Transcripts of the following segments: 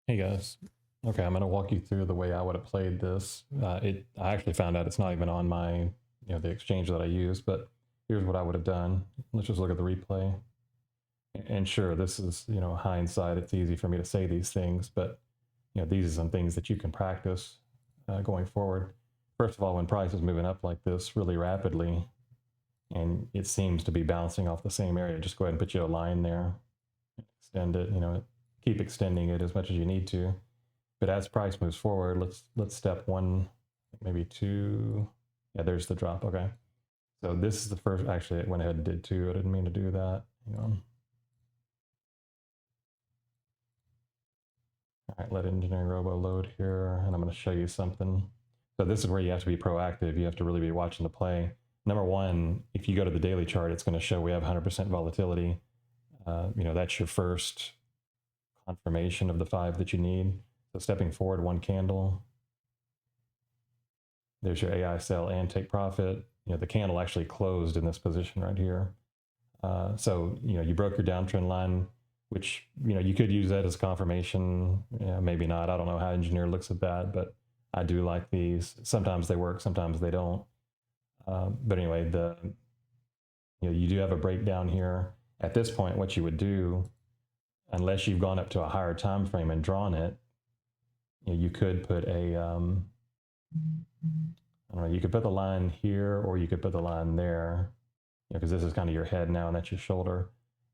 Hey guys. Okay, I'm gonna walk you through the way I would have played this. I actually found out it's not even on my, the exchange that I use, but here's what I would have done. Let's just look at the replay. And sure, this is, hindsight. It's easy for me to say these things, but these are some things that you can practice going forward. First of all, when price is moving up like this really rapidly, and it seems to be bouncing off the same area, just go ahead and put you a line there, extend it. Keep extending it as much as you need to. But as price moves forward, let's step one, maybe two. Yeah, there's the drop. Okay. So this is the first. Actually, it went ahead and did two. I didn't mean to do that. All right, let engineering robo load here, and I'm going to show you something. So this is where you have to be proactive. You have to really be watching the play. Number one, if you go to the daily chart, it's going to show we have 100% volatility. That's your first confirmation of the 5 that you need. So stepping forward one candle, there's your AI sell and take profit. The candle actually closed in this position right here. So you broke your downtrend line, which you could use that as confirmation. Maybe not. I don't know how engineer looks at that, but I do like these. Sometimes they work, sometimes they don't. But anyway, you do have a breakdown here. At this point, what you would do, unless you've gone up to a higher time frame and drawn it, you could put a I don't know, you could put the line here or you could put the line there, because this is kind of your head now and that's your shoulder.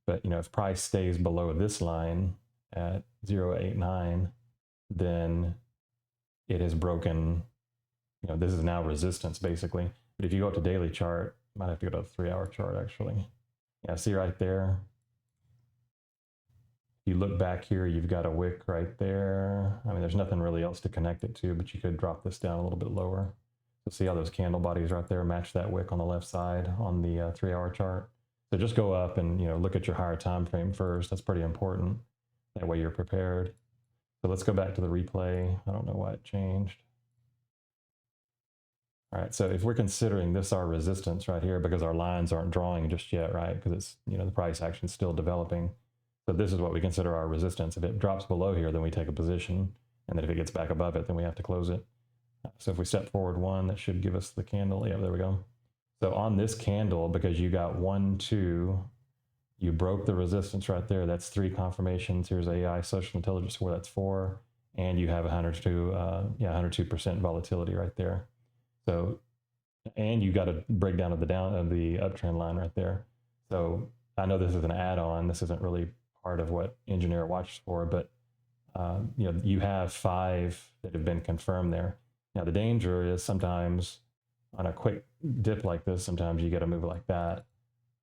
But if price stays below this line at 0.89, then it has broken, this is now resistance basically. But if you go up to daily chart, might have to go to the 3-hour chart actually. Yeah, see right there. If you look back here, you've got a wick right there. I mean, there's nothing really else to connect it to, but you could drop this down a little bit lower. So see how those candle bodies right there match that wick on the left side on the 3-hour chart. So just go up and look at your higher time frame first. That's pretty important. That way you're prepared. So let's go back to the replay. I don't know why it changed. All right, so if we're considering this our resistance right here, because our lines aren't drawing just yet, right? Because it's, the price action is still developing. So this is what we consider our resistance. If it drops below here, then we take a position. And then if it gets back above it, then we have to close it. So if we step forward one, that should give us the candle. Yeah, there we go. So on this candle, because you got 1, 2, you broke the resistance right there. That's 3 confirmations. Here's AI social intelligence score. That's 4, and you have 102% volatility right there. So, and you got a breakdown of the uptrend line right there. So I know this is an add-on. This isn't really part of what engineer watched for, but you have 5 that have been confirmed there. Now the danger is sometimes on a quick dip like this, sometimes you get a move like that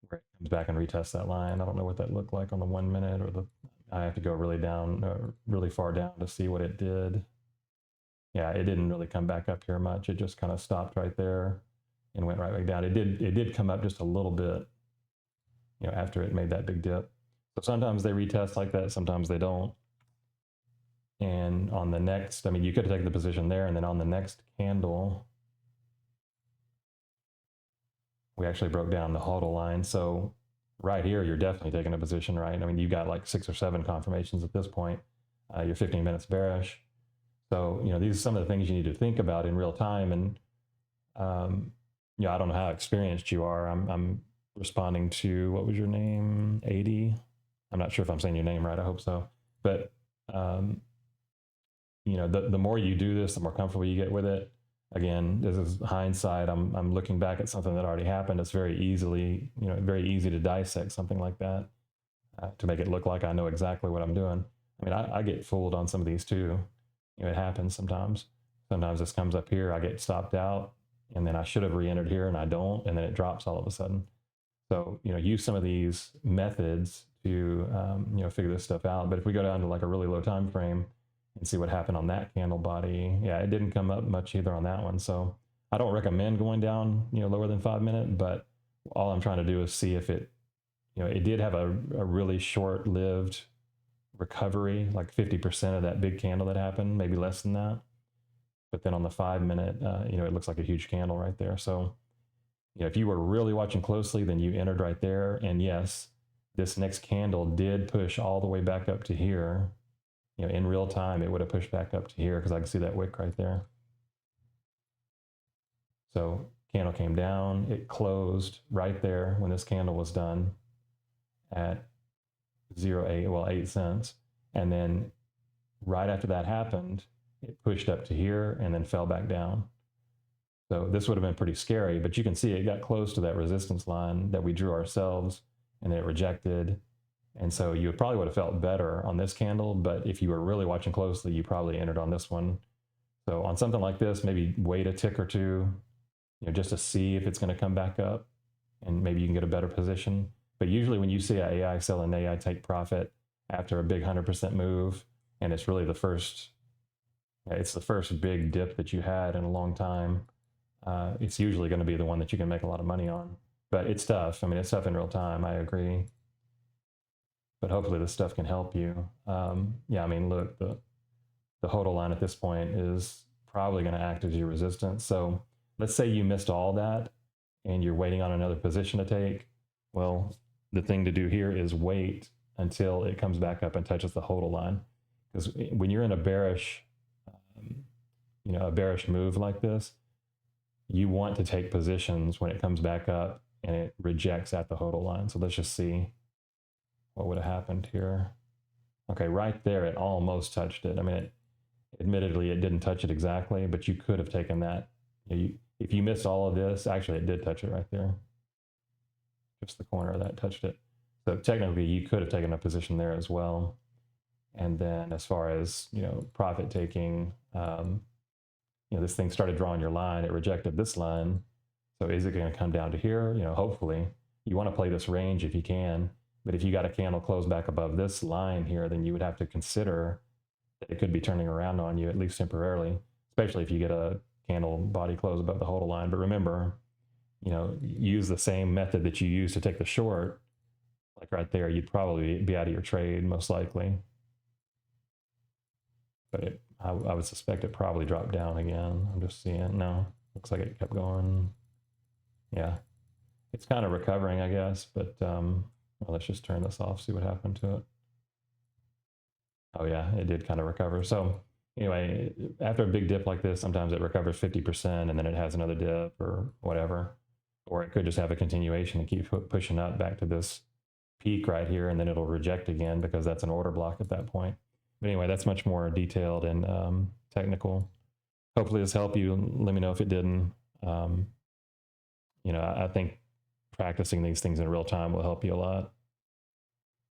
where it comes back and retests that line. I don't know what that looked like on the 1 minute or I have to go really down, really far down to see what it did. Yeah, it didn't really come back up here much. It just kind of stopped right there and went right back down. It did come up just a little bit, after it made that big dip. So sometimes they retest like that, sometimes they don't. And on the next, I mean, you could have taken the position there, and then on the next candle, we actually broke down the hodl line. So right here, you're definitely taking a position, right? I mean, you got like 6 or 7 confirmations at this point. You're 15 minutes bearish. So, these are some of the things you need to think about in real time. And, I don't know how experienced you are. I'm responding to, what was your name? 80. I'm not sure if I'm saying your name right. I hope so. But, the more you do this, the more comfortable you get with it. Again, this is hindsight. I'm looking back at something that already happened. It's very very easy to dissect something like that to make it look like I know exactly what I'm doing. I mean, I get fooled on some of these too. It happens sometimes. Sometimes this comes up here, I get stopped out, and then I should have re-entered here and I don't, and then it drops all of a sudden. So, use some of these methods to, figure this stuff out. But if we go down to like a really low time frame and see what happened on that candle body, yeah, it didn't come up much either on that one. So I don't recommend going down, lower than 5 minutes, but all I'm trying to do is see if it, it did have a really short-lived recovery, like 50% of that big candle that happened, maybe less than that. But then on the 5 minute, it looks like a huge candle right there. So, if you were really watching closely, then you entered right there. And yes, this next candle did push all the way back up to here. in real time, it would have pushed back up to here because I can see that wick right there. So candle came down, it closed right there when this candle was done at 8 cents. And then right after that happened, it pushed up to here and then fell back down. So this would have been pretty scary, but you can see it got close to that resistance line that we drew ourselves and then it rejected. And so you probably would have felt better on this candle, but if you were really watching closely, you probably entered on this one. So on something like this, maybe wait a tick or two, just to see if it's going to come back up and maybe you can get a better position. But usually when you see an AI sell and AI take profit after a big 100% move, and it's really the first big dip that you had in a long time, it's usually going to be the one that you can make a lot of money on. But it's tough. I mean, it's tough in real time, I agree. But hopefully this stuff can help you. Yeah, I mean, look, the HODL line at this point is probably going to act as your resistance. So let's say you missed all that and you're waiting on another position to take. Well, the thing to do here is wait until it comes back up and touches the HODL line. Because when you're in a bearish move like this, you want to take positions when it comes back up and it rejects at the HODL line. So let's just see what would have happened here. Okay, right there, it almost touched it. I mean, admittedly, it didn't touch it exactly, but you could have taken that. If you missed all of this, actually, it did touch it right there. Just the corner of that touched it. So technically, you could have taken a position there as well. And then as far as, profit taking, this thing started drawing your line. It rejected this line. So is it going to come down to here? Hopefully. You want to play this range if you can. But if you got a candle close back above this line here, then you would have to consider that it could be turning around on you, at least temporarily, especially if you get a candle body close above the HODL line. But remember, use the same method that you use to take the short. Like right there, you'd probably be out of your trade, most likely. But I would suspect it probably dropped down again. I'm just seeing, no, looks like it kept going. Yeah, it's kind of recovering, I guess, but well, let's just turn this off, see what happened to it. Oh yeah, it did kind of recover. So anyway, after a big dip like this, sometimes it recovers 50% and then it has another dip or whatever. Or it could just have a continuation and keep pushing up back to this peak right here, and then it'll reject again because that's an order block at that point. But anyway, that's much more detailed and technical. Hopefully this helped you. Let me know if it didn't. I think practicing these things in real time will help you a lot.